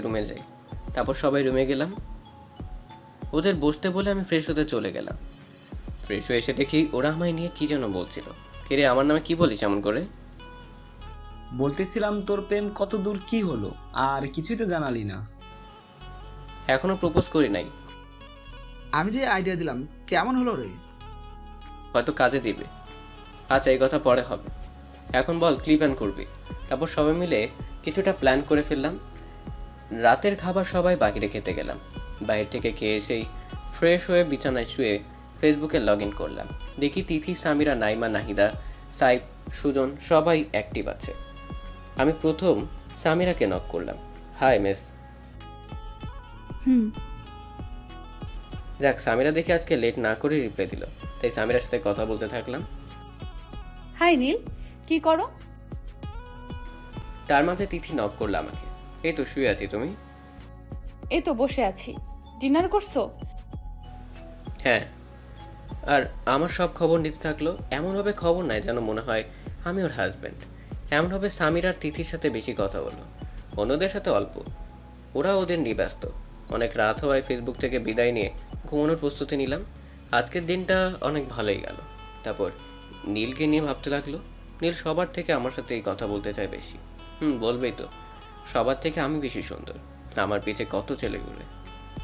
রুমে যাই। তারপর সবাই রুমে গেলাম, ওদের বসতে বলে আমি ফ্রেশ হতে চলে গেলাম। ফ্রেশ হয়ে এসে দেখি ওরা আমায় নিয়ে কী যেন বলছিল। কিরে, আমার নামে কি বলিস এমন করে? বলতেছিলাম তোর প্রেম কত দূর কি হলো, আর কিছুই তো জানালি না। এখনও প্রপোজ করি নাই। আমি যে আইডিয়া দিলাম কেমন হলো রে? হয়তো কাজে দিবে। আচ্ছা, এই কথা পরে হবে। এখন বল কি প্ল্যান করবি? তারপর সবাই মিলে কিছুটা প্ল্যান করে ফেললাম। রাতের খাবার সবাই বাকিরে খেতে গেলাম। বাইরে থেকে খেয়ে এসেই ফ্রেশ হয়ে বিছানায় শুয়ে ফেসবুকে লগ ইন করলাম। দেখি তিথি, সামিরা, নাইমা, নাহিদা, সাইফ, সুজন সবাই অ্যাক্টিভ আছে। আমি প্রথম সামিরাকে নক করলাম। Hi miss. যাক, সামিরা দেখে আজকে লেট না করে রিপ্লাই দিল, তাই সামিরার সাথে কথা বলতে থাকলাম। হাই নীল, কি করো? তার মাঝে তিথি নক করলো আমাকে। এই তো শুয়ে আছি, তুমি? এই তো বসে আছি। ডিনার করছো? হ্যাঁ। আর আমার সব খবর নিতে থাকলো। এমনভাবে খবর নেয় যেন মনে হয় আমি ওর হাজব্যান্ড। এমনভাবে সামির আর তিথির সাথে বেশি কথা বলো, অন্যদের সাথে অল্প। ওরা ওদের নিয়ে ব্যস্ত। অনেক রাত হওয়ায় ফেসবুক থেকে বিদায় নিয়ে ঘুমানোর প্রস্তুতি নিলাম। আজকের দিনটা অনেক ভালোই গেল। তারপর নীলকে নিয়ে ভাবতে লাগলো। নীল সবার থেকে আমার সাথে এই কথা বলতে চায় বেশি। বলবেই তো, সবার থেকে আমি বেশি সুন্দর। আমার পিছে কত ছেলে ঘুরে।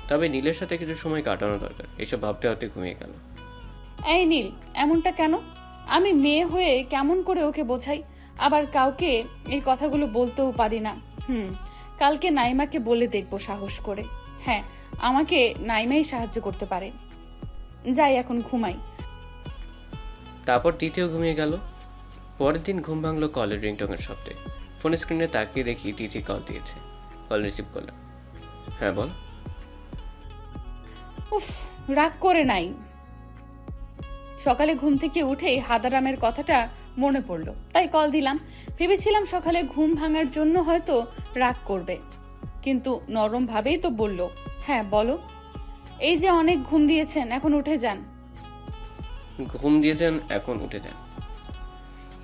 তবে নীলের সাথে কিছু সময় কাটানো দরকার। এসব ভাবতে ভাবতে ঘুমিয়ে গেল। এই নীল, এমনটা কেন? আমি মেয়ে হয়ে কেমন করে ওকে বোঝাই? আবার কাউকে এই কথাগুলো বলতেও পারি না। কালকে নাইমাকে বলে দেখবো সাহস করে। হ্যাঁ, আমাকে নাইমাই সাহায্য করতে পারে। যাই এখন ঘুমাই। তারপর তিথিও ঘুমিয়ে গেল। পরের দিন ঘুম ভাঙলো কলের রিংটংয়ের শব্দে। ফোন স্ক্রিনে তাকিয়ে দেখি তিথি কল দিয়েছে। কল রিসিভ করলাম। হ্যাঁ বল। উফ, রাগ করে নাই। সকালে ঘুম থেকে উঠেই হাদারামের কথাটা মনে পড়লো, তাই কল দিলাম। ভেবেছিলাম সকালে ঘুম ভাঙার জন্য হয়তো রাগ করবে, কিন্তু নরম ভাবেই তো বলল, হ্যাঁ বলো। এই যে অনেক ঘুম দিয়েছেন, এখন উঠে যান। ঘুম দিয়েছেন, এখন উঠে যান?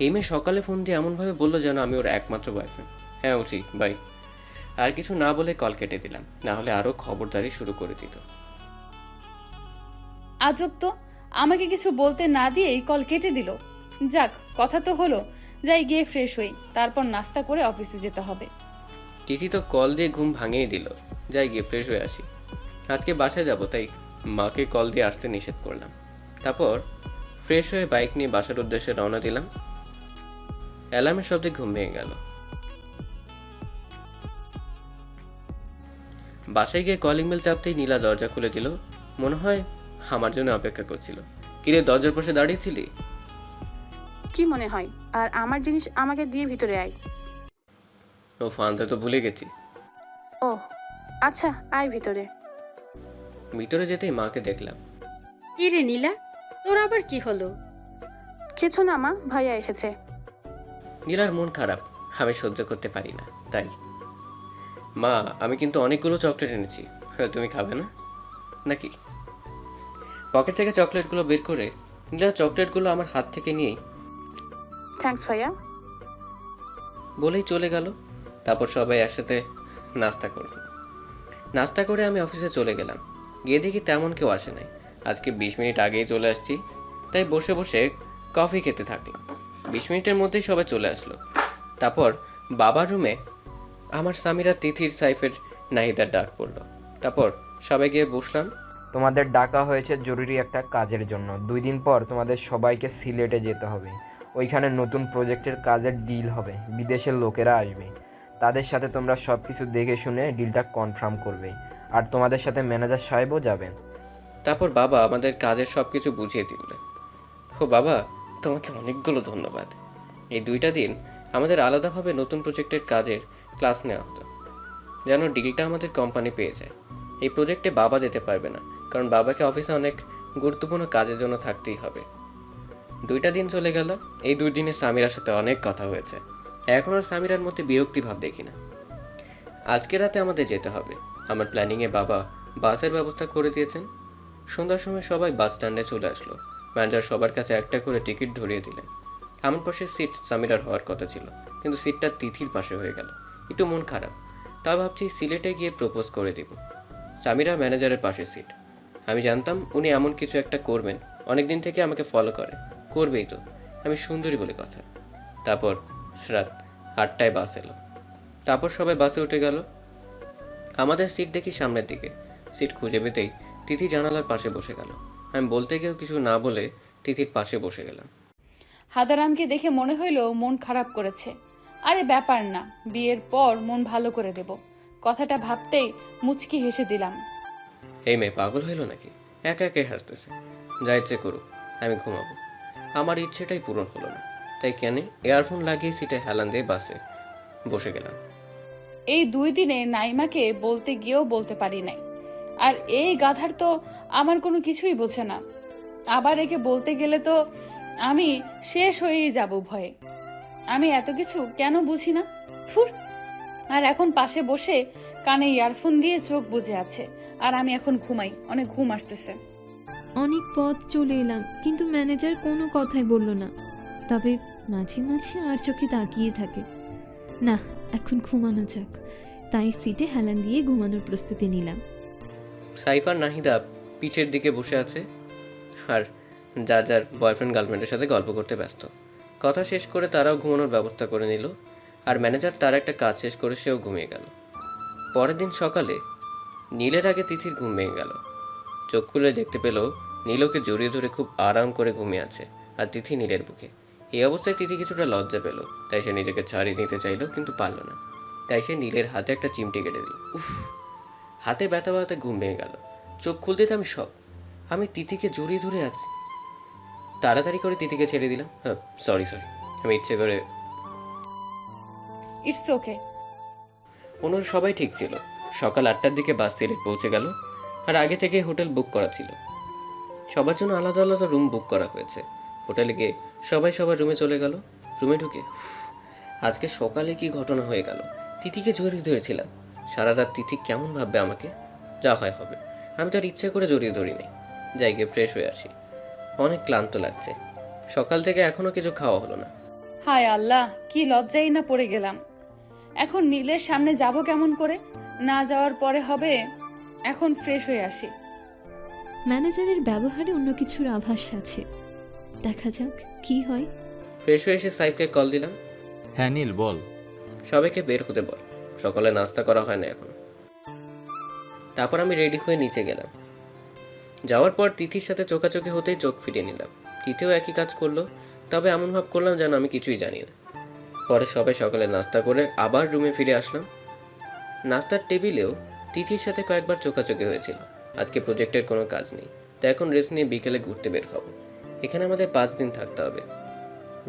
এই মেয়ে সকালে ফোন দিয়ে এমনভাবে বললো যেন আমি ওর একমাত্র বয়ফ্রেন্ড। হ্যাঁ উঠি, বাই। আর কিছু না বলে কল কেটে দিলাম, না হলে আরও খবরদারি শুরু করে দিত। আজব তো, আমাকে কিছু বলতে না দিয়েই কল কেটে দিল। যাক, কথা তো হলো। যাই গিয়ে ফ্রেশ হই, তারপর নাস্তা করে অফিসে যেতে হবে। তিথি তো কল দিয়ে ঘুম ভাঙিয়ে দিল। যাই গিয়ে ফ্রেশ হয়ে আসি। আজকে বাসায় যাব, তাই মাকে কল দিয়ে আসতে নিষেধ করলাম। তারপর ফ্রেশ হয়ে বাইক নিয়ে বাসার উদ্দেশ্যে রওনা দিলাম। অ্যালার্মের শব্দে ঘুম ভেঙে গেল। বাসায় গিয়ে কলিং বেল চাপতেই নীলা দরজা খুলে দিল। মনে হয় আমার জন্য অপেক্ষা করছিল। কিরে, দরজার পাশে দাঁড়িয়েছিলি? কি মনে হয়? আর আমার জিনিস আমাকে দিয়ে ভিতরে আয়। ও ফানতে তো ভুলে গেছি। ও আচ্ছা, আয় ভিতরে। ভিতরে যেতেই মাকে দেখলাম। কি রে নীলা, তোর আবার কি হলো? কিছু না মা, ভাইয়া এসেছে। নীলার মন খারাপ, আমি সহ্য করতে পারি না তাই। মা, আমি কিন্তু অনেকগুলো চকলেট এনেছি, তুমি খাবে না নাকি? পকেট থেকে চকলেটগুলো বের করে নীলা চকলেটগুলো আমার হাত থেকে নিয়েই থ্যাঙ্কস ভাইয়া বলেই চলে গেল। তারপর সবাই একসাথে নাস্তা করল। নাস্তা করে আমি অফিসে চলে গেলাম। গিয়ে দেখি তেমন কেউ আসে নাই। আজকে 20 মিনিট আগেই চলে আসছি, তাই বসে বসে কফি খেতে থাকলাম। 20 মিনিটের মধ্যেই সবাই চলে আসলো। তারপর বাবার রুমে আমার সামিরা, তিথির, সাইফের, নাহিদার ডাক পড়লো। তারপর সবাই গিয়ে বসলাম। তোমাদের ডাকা হয়েছে জরুরি একটা কাজের জন্য। 2 দিন পর তোমাদের সবাইকে সিলেটে যেতে হবে। ওইখানে নতুন প্রজেক্টের কাজের ডিল হবে, বিদেশের লোকেরা আসবে। তাদের সাথে তোমরা সব কিছু দেখে শুনে ডিলটা কনফার্ম করবে, আর তোমাদের সাথে ম্যানেজার সাহেবও যাবেন। তারপর বাবা আমাদের কাজের সব কিছু বুঝিয়ে দিল। ও বাবা, তোমাকে অনেকগুলো ধন্যবাদ। এই 2টা দিন আমাদের আলাদাভাবে নতুন প্রজেক্টের কাজের ক্লাস নেওয়া হতো, যেন ডিলটা আমাদের কোম্পানি পেয়ে যায়। এই প্রজেক্টে বাবা যেতে পারবে না, কারণ বাবাকে অফিসে অনেক গুরুত্বপূর্ণ কাজের জন্য থাকতেই হবে। 2টা দিন চলে গেল। এই 2 দিনে সামিরার সাথে অনেক কথা হয়েছে। এখন আর সামিরার মধ্যে বিরক্তি ভাব দেখি না। আজকে রাতে আমাদের যেতে হবে। আমার প্ল্যানিংয়ে বাবা বাসের ব্যবস্থা করে দিয়েছেন। সন্ধ্যার সময় সবাই বাস স্ট্যান্ডে চলে আসলো। ম্যানেজার সবার কাছে একটা করে টিকিট ধরিয়ে দিলেন। আমার পাশে সিট সামিরার হওয়ার কথা ছিল, কিন্তু সিটটা তিথির পাশে হয়ে গেল। একটু মন খারাপ। তা ভাবছি সিলেটে গিয়ে প্রপোজ করে দিব। সামিরা ম্যানেজারের পাশে সিট। আমি জানতাম উনি এমন কিছু একটা করবেন, অনেক দিন থেকে আমাকে ফলো করে, করবেই তো, আমি সুন্দরী বলে কথা। তারপর রাত 8টায় বাস এলো। তারপর সবাই বাসে উঠে গেল। আমাদের সিট দেখি সামনের দিকে। সিট খুঁজে পেতেই তিথি জানালার পাশে বসে গেল। আমি বলতে গিয়েও কিছু না বলে তিথির পাশে বসে গেলাম। হাদারামকে দেখে মনে হইলো মন খারাপ করেছে। আরে ব্যাপার না, বিয়ের পর মন ভালো করে দেব। কথাটা ভাবতেই মুচকি হেসে দিলাম। এই মেয়ে পাগল হইল নাকি? একা একাই হাসতেছে। যা ইচ্ছে করুক, আমি ঘুমাবো। আমার ইচ্ছেটাই পূরণ হলো না, তাই কেন ইয়ারফোন লাগিয়ে সিটে হেলান দিয়ে বাসে বসে গেলাম। এই 2 দিনে নাইমাকে বলতে গিয়েও বলতে পারি নাই। আর এই গাধার তো আমার কোনো কিছুই বোঝে না। আবার একে বলতে গেলে তো আমি শেষ হয়েই যাব ভয়ে। আমি এত কিছু কেন বুঝি না, থুর। আর এখন পাশে বসে কানে ইয়ারফোন দিয়ে চোখ বুজে আছে। আর আমি এখন ঘুমাই, অনেক ঘুম আসতেছে। অনেক পথ চলে এলাম, কিন্তু ম্যানেজার কোনো কথাই বলল না। তবে মাঝে মাঝে আর চোখে তাকিয়ে থাকে। না, এখন ঘুমানো যাক। তাই সিটে হেলান দিয়ে ঘুমানোর প্রস্তুতি নিলাম। সাইফার নাহিদা পিচের দিকে বসে আছে আর যার যার বয়ফ্রেন্ড গার্লফ্রেন্ডের সাথে গল্প করতে ব্যস্ত। কথা শেষ করে তারাও ঘুমানোর ব্যবস্থা করে নিল। আর ম্যানেজার তার একটা কাজ শেষ করে সেও ঘুমিয়ে গেল। পরের দিন সকালে নীলের আগে তিথির ঘুম ভেঙে গেল। চোখ খুলে দেখতে পেল নীলকে জড়িয়ে ধরে খুব আরাম করে ঘুমিয়ে আছে, আর তিথি নীলের বুকে। এই অবস্থায় তিথি কিছুটা লজ্জা পেল, তাই সে নিজেকে ছাড়িয়ে নিতে চাইল, কিন্তু পারল না। তাই সে নীলের হাতে একটা চিমটি কেটে দিল। উফ, হাতে ব্যথা ব্যথাতে ঘুম ভেঙে গেল। চোখ খুলতে আমি সব, আমি তিথিকে জড়িয়ে ধরে আছি। তাড়াতাড়ি করে তিথিকে ছেড়ে দিলাম। হ্যাঁ, সরি, আমি ইচ্ছে করে। It's okay. অন্য সবাই ঠিক ছিল। সকাল 8টার দিকে বাস সিলেট পৌঁছে গেল। আর আগে থেকে হোটেল বুক করা ছিল। সবার জন্য আলাদা আলাদা রুম বুক করা হয়েছে। হোটেলে গিয়ে সবাই সবার রুমে চলে গেল। রুমে ঢুকে আজকে সকালে কি ঘটনা হয়ে গেল। তিথিকে জড়িয়ে ধরেছিলাম। সারা রাত তিথি কেমন ভাববে আমাকে। যা হয় হবে, আমি তার ইচ্ছে করে জড়িয়ে ধরি নাই। যাই গিয়ে ফ্রেশ হয়ে আসি। অনেক ক্লান্ত লাগছে। সকাল থেকে এখনো কিছু খাওয়া হলো না। হায় আল্লাহ, কি লজ্জাই না পড়ে গেলাম। এখন নীলের সামনে যাব কেমন করে? না যাওয়ার পরে হবে। এখন ফ্রেশ হয়ে আসি। ম্যানেজারের ব্যবহারে অন্য কিছুর আভাস আছে। দেখা যাক কি হয়। ফ্রেশ হয়ে এসে সাইফকে কল দিলাম। হ্যাঁ নীল, বল। সবাইকে বের হতে বল, সকালে নাস্তা করা হয় না এখন। তারপর আমি রেডি হয়ে নিচে গেলাম। যাওয়ার পর তিথির সাথে চোখাচোখি হতেই চোখ ফিরিয়ে নিলাম। তিথিও একই কাজ করলো, তবে এমন ভাব করলাম যেন আমি কিছুই জানি না। পরে সবাই সকালে নাস্তা করে আবার রুমে ফিরে আসলাম। নাস্তার টেবিলেও তিথির সাথে কয়েকবার চোখাচোখি হয়েছিল। আজকে প্রজেক্টের কোনো কাজ নেই, তাই এখন রেস্ট নিয়ে বিকেলে ঘুরতে বের হব। এখানে আমাদের 5 দিন থাকতে হবে।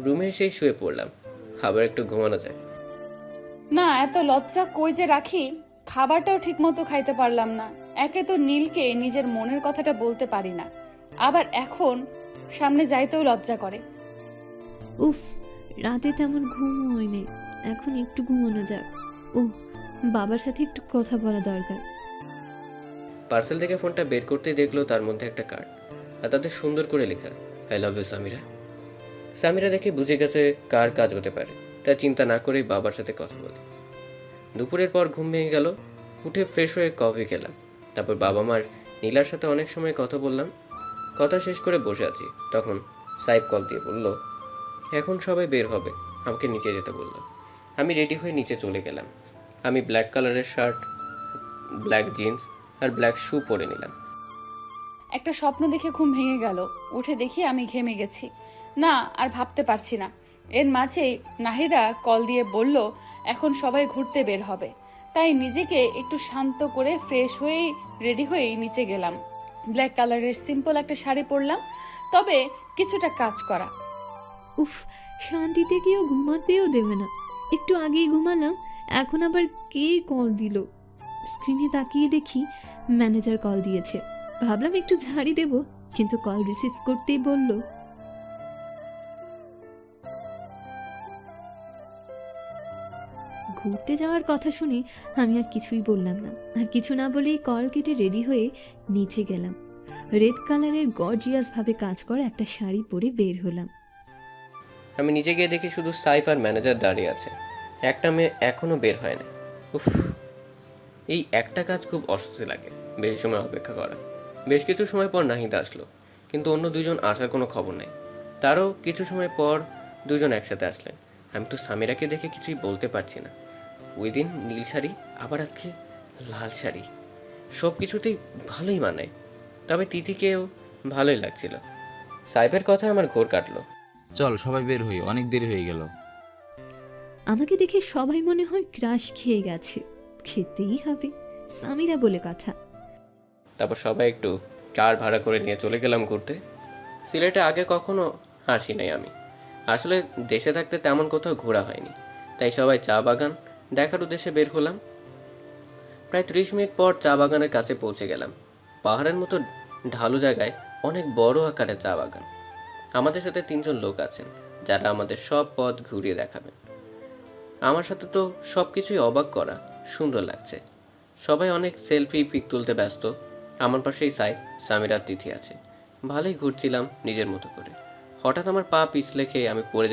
রুমে এসেই শুয়ে পড়লাম, আবার একটু ঘুমানো যায়। না, এত লজ্জা কই যে রাখি। খাবারটাও ঠিক মতো খাইতে পারলাম না। একে তো নীলকে নিজের মনের কথাটা বলতে পারি না, আবার এখন সামনে যাইতেও লজ্জা করে। উফ, রাতে তেমন ঘুম হয়নি। এখন একটু ঘুমানো যাক। ও, বাবার সাথে একটু কথা বলা দরকার। পার্সেল থেকে ফোনটা বের করতেই দেখলো তার মধ্যে একটা কার্ড, আর তাতে সুন্দর করে লেখা, I love you Samira. Samira দেখে বুঝে গেছে কার কাজ হতে পারে, তাই চিন্তা না করেই বাবার সাথে কথা বলে। দুপুরের পর ঘুম ভেঙে গেল। উঠে ফ্রেশ হয়ে কফি খেলাম। তারপর বাবা মার নীলার সাথে অনেক সময় কথা বললাম। কথা শেষ করে বসে আছি, তখন সাইফ কল দিয়ে বলল এখন সবাই বের হবে, আমাকে নিচে যেতে বলল। আমি রেডি হয়ে নিচে চলে গেলাম। আমি ব্ল্যাক কালারের শার্ট, ব্ল্যাক জিন্স আর ব্ল্যাক শু পরে নিলাম। একটা স্বপ্ন দেখে ঘুম ভেঙে গেল। উঠে দেখি আমি ঘেমে গেছি। না, আর ভাবতে পারছি না। এর মাঝেই নাহিদা কল দিয়ে বলল এখন সবাই ঘুরতে বের হবে। তাই নিজেকে একটু শান্ত করে ফ্রেশ হয়েই রেডি হয়েই নিচে গেলাম। ব্ল্যাক কালারের সিম্পল একটা শাড়ি পরলাম, তবে কিছুটা কাজ করা। উফ, শান্তিতে কেউ ঘুমাতেও দেবে না। একটু আগেই ঘুমালাম, এখন আবার কে কল দিল? স্ক্রিনে তাকিয়ে দেখি ম্যানেজার কল দিয়েছে। ভাবলাম একটু ঝাড়ি দেব, কিন্তু কল রিসিভ করতেই বলল ঘুরতে যাওয়ার কথা শুনে আমি আর কিছুই বললাম না। আর কিছু না বলেই কল কেটে রেডি হয়ে নিচে গেলাম। রেড কালারের গর্জিয়াস ভাবে কাজ করা একটা শাড়ি পরে বের হলাম। আমি নিচে গিয়ে দেখি শুধু সাইফ আর ম্যানেজার দাঁড়িয়ে আছে। একটা মেয়ে এখনো বের হয় না। উফ, এই একটা কাজ খুব অস্বস্তি লাগে, বেশি সময় অপেক্ষা করা। বেশ কিছু সময় পর নাহিদা আসলো, কিন্তু অন্য দুজন আসার কোনো খবর নেই। তারও কিছু সময় পর দুজন একসাথে আসলেন। আমি তো সামিরাকে দেখে কিছুই বলতে পারছি না। ওই দিন নীল শাড়ি, আবার আজকে লাল শাড়ি, সব কিছুতেই ভালোই মানায়। তবে তিথিকেও ভালোই লাগছিল। সাইফের কথা আমার ঘোর কাটলো। চল সবাই বের হই, অনেক দেরি হয়ে গেল। আমাকে দেখে সবাই মনে হয় ক্রাশ খেয়ে গেছে, খেতেই হবে, সামিরা বলে কথা। তারপর সবাই একটু কার ভাড়া করে নিয়ে চলে গেলাম ঘুরতে। সিলেটে আগে কখনো আসি নাই আমি, আসলে দেশে থাকতে তেমন কোথাও ঘোরা হয়নি। তাই সবাই চা বাগান দেখার উদ্দেশ্যে বের হলাম। প্রায় 30 মিনিট পর চা বাগানের কাছে পৌঁছে গেলাম। পাহাড়ের মতো ঢালু জায়গায় অনেক বড় আকারের চা বাগান। আমাদের সাথে 3 জন লোক আছেন, যারা আমাদের সব পথ ঘুরিয়ে দেখাবেন। আমার সাথে তো সব কিছুই অবাক করা, সুন্দর লাগছে। সবাই অনেক সেলফি পিক তুলতে ব্যস্ত। আমার পাশেই সাইফ, সামিরা, তিথি আছে। ভালোই ঘুরছিলাম নিজের মতো করে। হঠাৎ আমার পা পিছলে খেয়ে আমি পড়ে যেতে